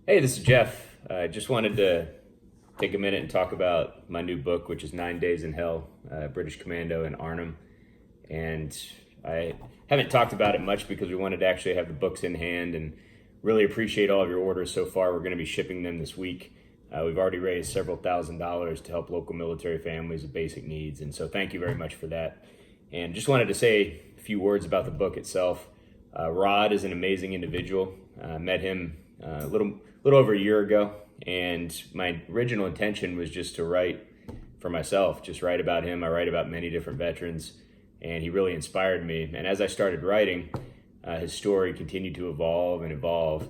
Hey, this is Jeff. I just wanted to take a minute and talk about my new book, which is 9 Days in Hell, British Commando in Arnhem. And I haven't talked about it much because we wanted to actually have the books in hand, and really appreciate all of your orders so far. We're going to be shipping them this week. We've already raised several $1,000s to help local military families with basic needs. And so thank you very much for that. And just wanted to say a few words about the book itself. Rod is an amazing individual. I met him a little over a year ago, and my original intention was just to write for myself, just write about him. I write about many different veterans, and he really inspired me. And as I started writing, his story continued to evolve and evolve.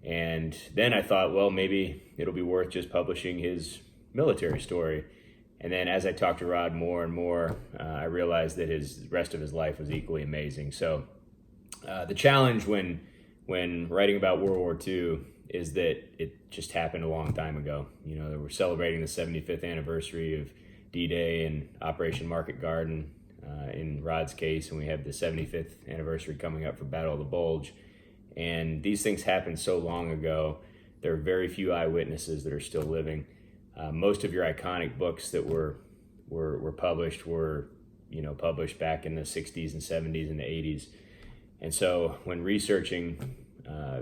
And then I thought, well, maybe it'll be worth just publishing his military story. And then as I talked to Rod more and more, I realized that his rest of his life was equally amazing. So the challenge when writing about World War II is that it just happened a long time ago. You know, we're celebrating the 75th anniversary of D-Day and Operation Market Garden in Rod's case, and we have the 75th anniversary coming up for Battle of the Bulge. And these things happened so long ago. There are very few eyewitnesses that are still living. Most of your iconic books that were published were, published back in the 60s and 70s and the 80s. And so when researching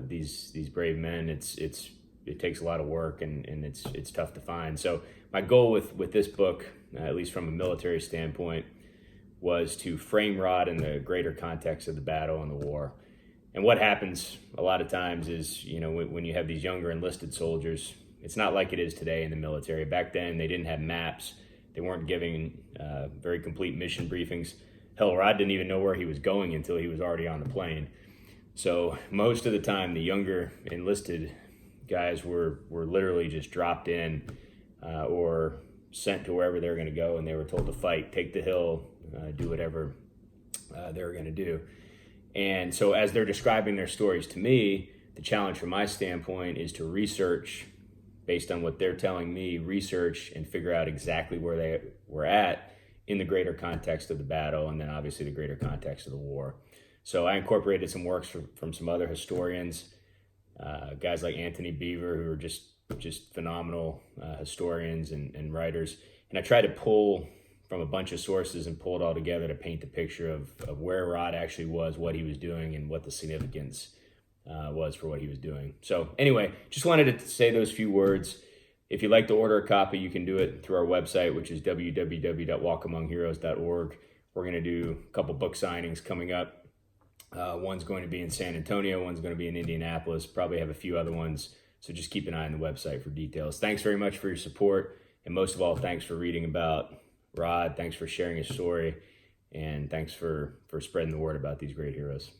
these brave men, it takes a lot of work, and it's tough to find. So my goal with this book, at least from a military standpoint, was to frame Rod in the greater context of the battle and the war. And what happens a lot of times is, when you have these younger enlisted soldiers, it's not like it is today in the military. Back then, they didn't have maps. They weren't giving very complete mission briefings. Hell, Rod didn't even know where he was going until he was already on the plane. So most of the time, the younger enlisted guys were literally just dropped in or sent to wherever they were going to go, and they were told to fight, take the hill, do whatever they were going to do. And so as they're describing their stories to me, the challenge from my standpoint is to research, based on what they're telling me, research and figure out exactly where they were at in the greater context of the battle, and then obviously the greater context of the war. So I incorporated some works from some other historians, guys like Anthony Beaver, who are just phenomenal historians and writers. And I tried to pull from a bunch of sources and pull it all together to paint the picture of where Rod actually was, what he was doing, and what the significance was for what he was doing. So anyway, just wanted to say those few words. If you'd like to order a copy, you can do it through our website, which is www.walkamongheroes.org. We're going to do a couple book signings coming up. One's going to be in San Antonio, one's going to be in Indianapolis, probably have a few other ones. So just keep an eye on the website for details. Thanks very much for your support. And most of all, thanks for reading about Rod. Thanks for sharing his story. And thanks for spreading the word about these great heroes.